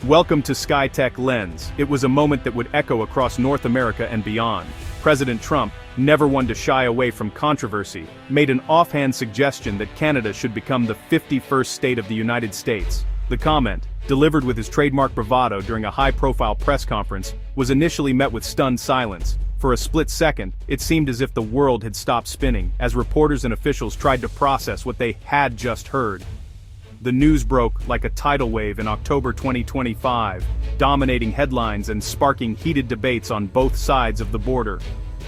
Welcome to Skytech-Lens. It was a moment that would echo across North America and beyond. President Trump, never one to shy away from controversy, made an offhand suggestion that Canada should become the 51st state of the United States. The comment, delivered with his trademark bravado during a high-profile press conference, was initially met with stunned silence. For a split second, it seemed as if the world had stopped spinning, as reporters and officials tried to process what they had just heard. The news broke like a tidal wave in October 2025, dominating headlines and sparking heated debates on both sides of the border.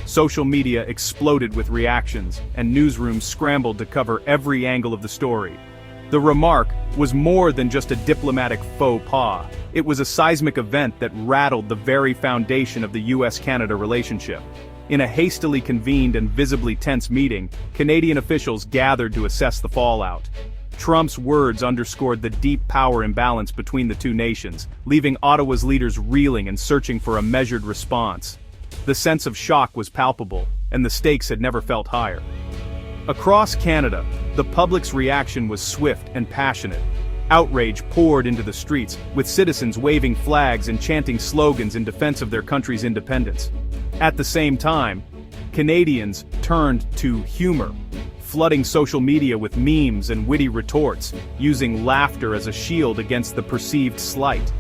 Social media exploded with reactions, and newsrooms scrambled to cover every angle of the story. The Remark was more than just a diplomatic faux pas. It was a seismic event that rattled the very foundation of the US-Canada relationship. In a hastily convened and visibly tense meeting, Canadian officials gathered to assess the fallout. Trump's words underscored the deep power imbalance between the two nations, leaving Ottawa's leaders reeling and searching for a measured response. The sense of shock was palpable, and the stakes had never felt higher. Across Canada, the public's reaction was swift and passionate. Outrage poured into the streets, with citizens waving flags and chanting slogans in defense of their country's independence. At the same time, Canadians turned to humor, flooding social media with memes and witty retorts, using laughter as a shield against the perceived slight.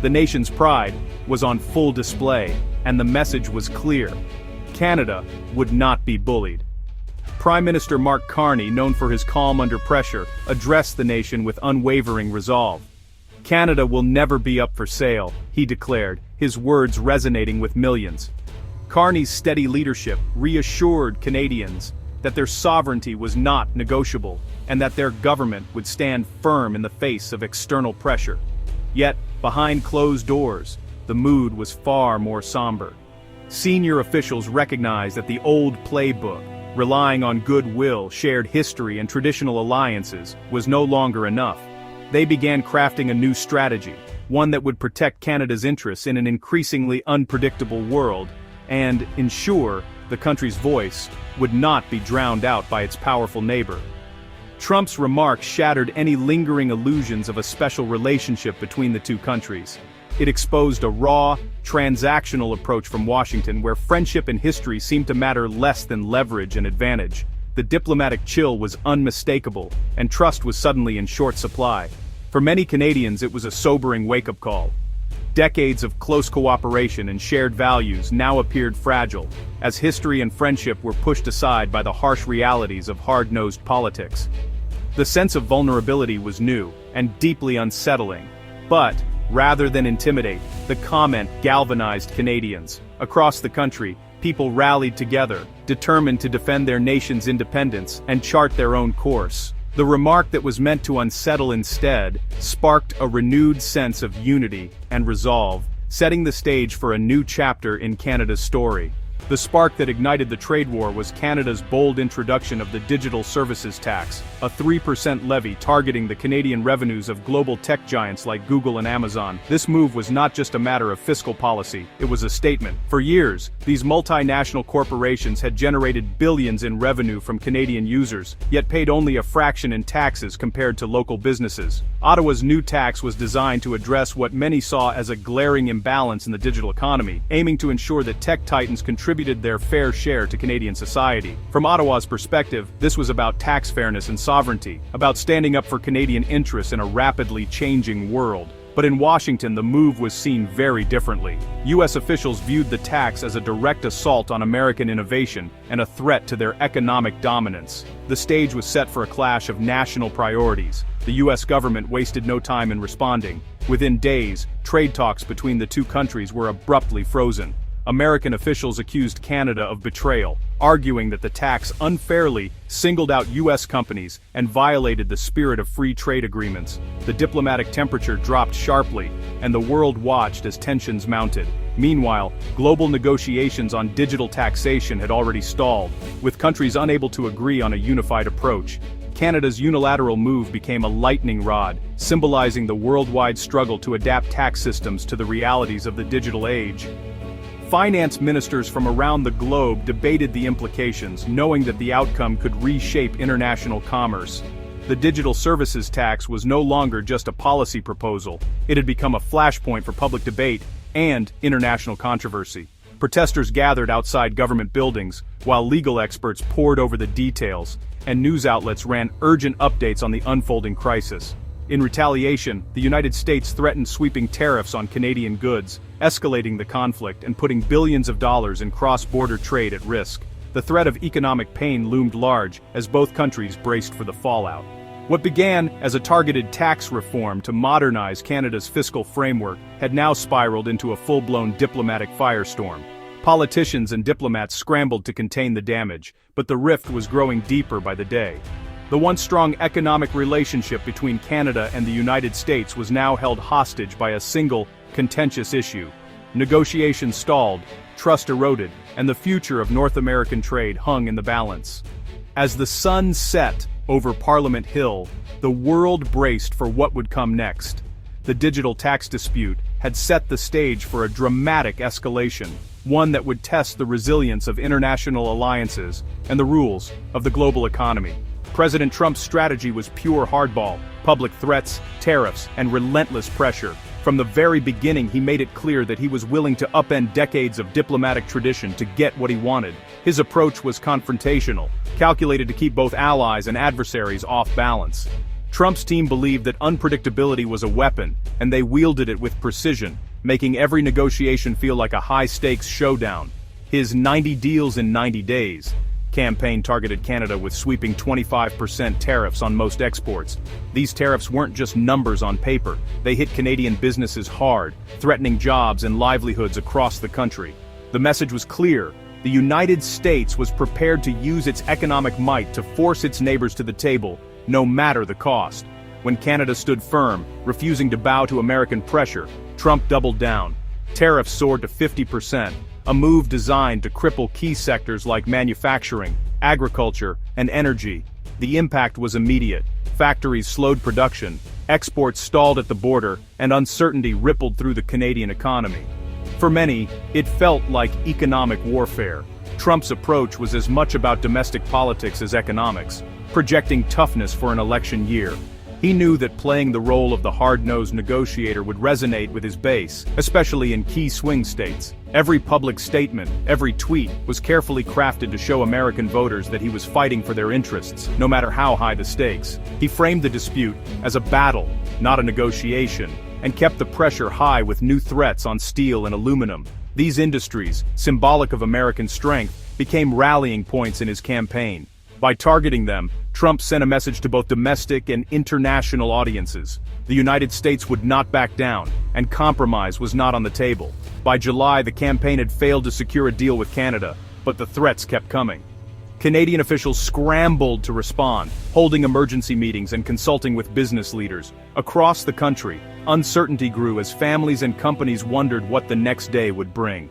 The nation's pride was on full display, and the message was clear: Canada would not be bullied. Prime Minister Mark Carney, known for his calm under pressure, addressed the nation with unwavering resolve. "Canada will never be up for sale," he declared, his words resonating with millions. Carney's steady leadership reassured Canadians that their sovereignty was not negotiable, and that their government would stand firm in the face of external pressure. Yet, behind closed doors, the mood was far more somber. Senior officials recognized that the old playbook, relying on goodwill, shared history, and traditional alliances, was no longer enough. They began crafting a new strategy, one that would protect Canada's interests in an increasingly unpredictable world, and ensure the country's voice would not be drowned out by its powerful neighbor. Trump's remarks shattered any lingering illusions of a special relationship between the two countries. It exposed a raw, transactional approach from Washington where friendship and history seemed to matter less than leverage and advantage. The diplomatic chill was unmistakable, and trust was suddenly in short supply. For many Canadians, it was a sobering wake-up call. Decades of close cooperation and shared values now appeared fragile, as history and friendship were pushed aside by the harsh realities of hard-nosed politics. The sense of vulnerability was new, and deeply unsettling. But, rather than intimidate, the comment galvanized Canadians. Across the country, people rallied together, determined to defend their nation's independence and chart their own course. The remark that was meant to unsettle instead sparked a renewed sense of unity and resolve, setting the stage for a new chapter in Canada's story. The spark that ignited the trade war was Canada's bold introduction of the Digital Services Tax, a 3% levy targeting the Canadian revenues of global tech giants like Google and Amazon. This move was not just a matter of fiscal policy, it was a statement. For years, these multinational corporations had generated billions in revenue from Canadian users, yet paid only a fraction in taxes compared to local businesses. Ottawa's new tax was designed to address what many saw as a glaring imbalance in the digital economy, aiming to ensure that tech titans contributed their fair share to Canadian society. From Ottawa's perspective, this was about tax fairness and sovereignty, about standing up for Canadian interests in a rapidly changing world. But in Washington, the move was seen very differently. U.S. officials viewed the tax as a direct assault on American innovation and a threat to their economic dominance. The stage was set for a clash of national priorities. The U.S. government wasted no time in responding. Within days, trade talks between the two countries were abruptly frozen. American officials accused Canada of betrayal, arguing that the tax unfairly singled out U.S. companies and violated the spirit of free trade agreements. The diplomatic temperature dropped sharply, and the world watched as tensions mounted. Meanwhile, global negotiations on digital taxation had already stalled, with countries unable to agree on a unified approach. Canada's unilateral move became a lightning rod, symbolizing the worldwide struggle to adapt tax systems to the realities of the digital age. Finance ministers from around the globe debated the implications, knowing that the outcome could reshape international commerce. the digital services tax was no longer just a policy proposal, it had become a flashpoint for public debate and international controversy. Protesters gathered outside government buildings, while legal experts pored over the details, and news outlets ran urgent updates on the unfolding crisis. In retaliation, the United States threatened sweeping tariffs on Canadian goods, escalating the conflict and putting billions of dollars in cross-border trade at risk. The threat of economic pain loomed large as both countries braced for the fallout. What began as a targeted tax reform to modernize Canada's fiscal framework had now spiraled into a full-blown diplomatic firestorm. Politicians and diplomats scrambled to contain the damage, but the rift was growing deeper by the day. The once strong economic relationship between Canada and the United States was now held hostage by a single, contentious issue. Negotiations stalled, trust eroded, and the future of North American trade hung in the balance. As the sun set over Parliament Hill, the world braced for what would come next. The digital tax dispute had set the stage for a dramatic escalation, one that would test the resilience of international alliances and the rules of the global economy. President Trump's strategy was pure hardball, public threats, tariffs, and relentless pressure. From the very beginning, he made it clear that he was willing to upend decades of diplomatic tradition to get what he wanted. His approach was confrontational, calculated to keep both allies and adversaries off balance. Trump's team believed that unpredictability was a weapon, and they wielded it with precision, making every negotiation feel like a high-stakes showdown. His 90 deals in 90 days campaign targeted Canada with sweeping 25% tariffs on most exports. These tariffs weren't just numbers on paper, they hit Canadian businesses hard, threatening jobs and livelihoods across the country. The message was clear: the United States was prepared to use its economic might to force its neighbors to the table, no matter the cost. When Canada stood firm, refusing to bow to American pressure, Trump doubled down. Tariffs soared to 50%. A move designed to cripple key sectors like manufacturing, agriculture, and energy. The impact was immediate. Factories slowed production, exports stalled at the border, and uncertainty rippled through the Canadian economy. For many, it felt like economic warfare. Trump's approach was as much about domestic politics as economics, projecting toughness for an election year. He knew that playing the role of the hard-nosed negotiator would resonate with his base, especially in key swing states. Every public statement, every tweet, was carefully crafted to show American voters that he was fighting for their interests, no matter how high the stakes. He framed the dispute as a battle, not a negotiation, and kept the pressure high with new threats on steel and aluminum. These industries, symbolic of American strength, became rallying points in his campaign. By targeting them, Trump sent a message to both domestic and international audiences. The United States would not back down, and compromise was not on the table. By July, the campaign had failed to secure a deal with Canada, but the threats kept coming. Canadian officials scrambled to respond, holding emergency meetings and consulting with business leaders. Across the country, uncertainty grew as families and companies wondered what the next day would bring.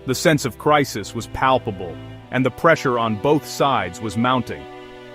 The sense of crisis was palpable, and the pressure on both sides was mounting.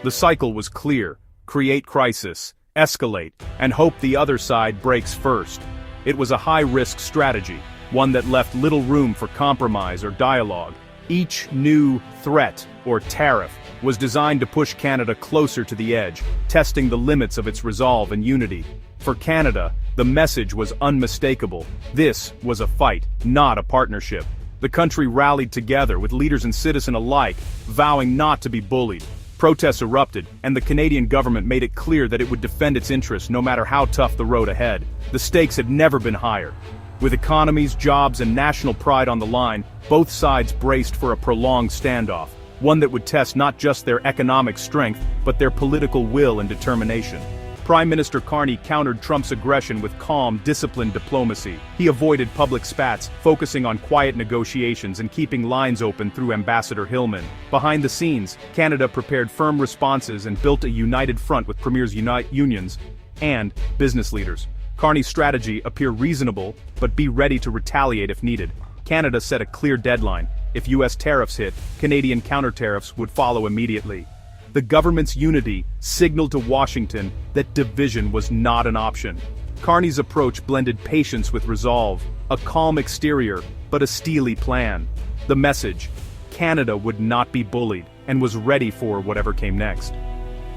The cycle was clear: create crisis, escalate, and hope the other side breaks first. It was a high-risk strategy, one that left little room for compromise or dialogue. Each new threat or tariff was designed to push Canada closer to the edge, testing the limits of its resolve and unity. For Canada, the message was unmistakable. This was a fight, not a partnership. The country rallied together, with leaders and citizens alike vowing not to be bullied. Protests erupted, and the Canadian government made it clear that it would defend its interests no matter how tough the road ahead. The stakes had never been higher. With economies, jobs, and national pride on the line, both sides braced for a prolonged standoff, one that would test not just their economic strength, but their political will and determination. Prime Minister Carney countered Trump's aggression with calm, disciplined diplomacy. He avoided public spats, focusing on quiet negotiations and keeping lines open through Ambassador Hillman. Behind the scenes, Canada prepared firm responses and built a united front with premiers, unions, and business leaders. Carney's strategy: appear reasonable, but be ready to retaliate if needed. Canada set a clear deadline. If U.S. tariffs hit, Canadian counter-tariffs would follow immediately. The government's unity signaled to Washington that division was not an option. Carney's approach blended patience with resolve, a calm exterior, but a steely plan. The message: Canada would not be bullied, and was ready for whatever came next.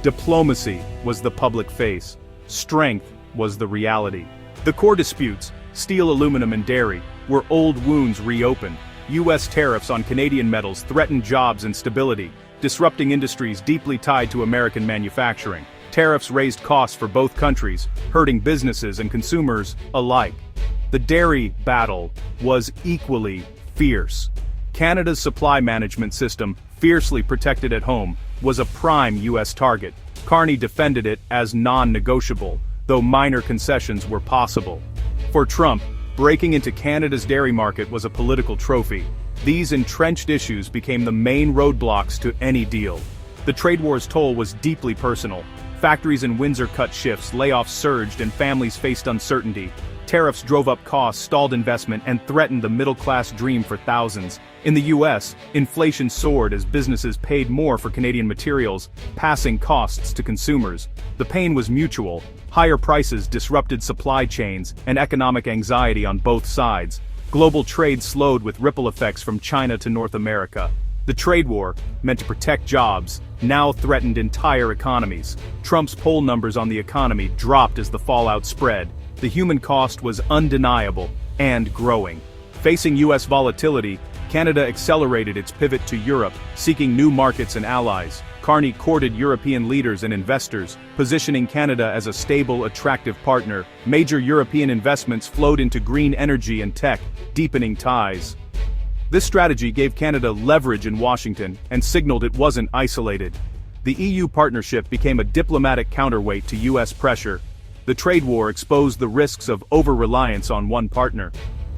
Diplomacy was the public face. Strength was the reality. The core disputes, steel, aluminum, and dairy, were old wounds reopened. U.S. tariffs on Canadian metals threatened jobs and stability, disrupting industries deeply tied to American manufacturing. Tariffs raised costs for both countries, hurting businesses and consumers alike. The dairy battle was equally fierce. Canada's supply management system, fiercely protected at home, was a prime U.S. target. Carney defended it as non-negotiable, though minor concessions were possible. For Trump, breaking into Canada's dairy market was a political trophy. These entrenched issues became the main roadblocks to any deal. The trade war's toll was deeply personal. Factories in Windsor cut shifts, layoffs surged, and families faced uncertainty. Tariffs drove up costs, stalled investment, and threatened the middle-class dream for thousands. In the U.S., inflation soared as businesses paid more for Canadian materials, passing costs to consumers. The pain was mutual. Higher prices disrupted supply chains and economic anxiety on both sides. Global trade slowed with ripple effects from China to North America. The trade war, meant to protect jobs, now threatened entire economies. Trump's poll numbers on the economy dropped as the fallout spread. The human cost was undeniable and growing. Facing U.S. volatility, Canada accelerated its pivot to Europe, seeking new markets and allies. Carney courted European leaders and investors, positioning Canada as a stable, attractive partner. Major European investments flowed into green energy and tech, deepening ties. This strategy gave Canada leverage in Washington and signaled it wasn't isolated. The EU partnership became a diplomatic counterweight to U.S. pressure. The trade war exposed the risks of over-reliance on one partner.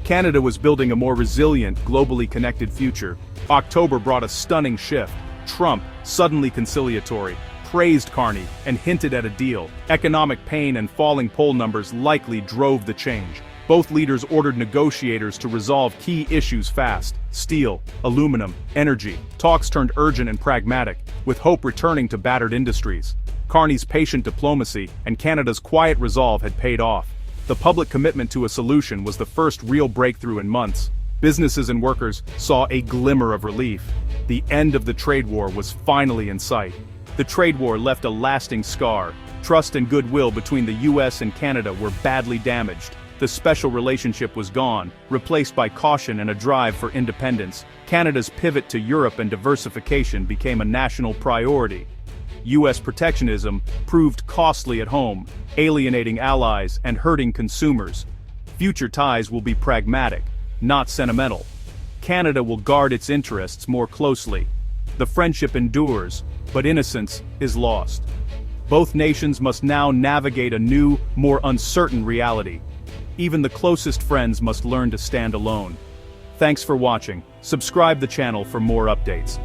Canada was building a more resilient, globally connected future. October brought a stunning shift. Trump, suddenly conciliatory, praised Carney and hinted at a deal. Economic pain and falling poll numbers likely drove the change. Both leaders ordered negotiators to resolve key issues fast: steel, aluminum, energy. Talks turned urgent and pragmatic, with hope returning to battered industries. Carney's patient diplomacy and Canada's quiet resolve had paid off. The public commitment to a solution was the first real breakthrough in months. Businesses and workers saw a glimmer of relief. The end of the trade war was finally in sight. The trade war left a lasting scar. Trust and goodwill between the U.S. and Canada were badly damaged. The special relationship was gone, replaced by caution and a drive for independence. Canada's pivot to Europe and diversification became a national priority. U.S. protectionism proved costly at home, alienating allies and hurting consumers. Future ties will be pragmatic, not sentimental. Canada will guard its interests more closely. The friendship endures, but innocence is lost. Both nations must now navigate a new, more uncertain reality. Even the closest friends must learn to stand alone. Thanks for watching. Subscribe the channel for more updates.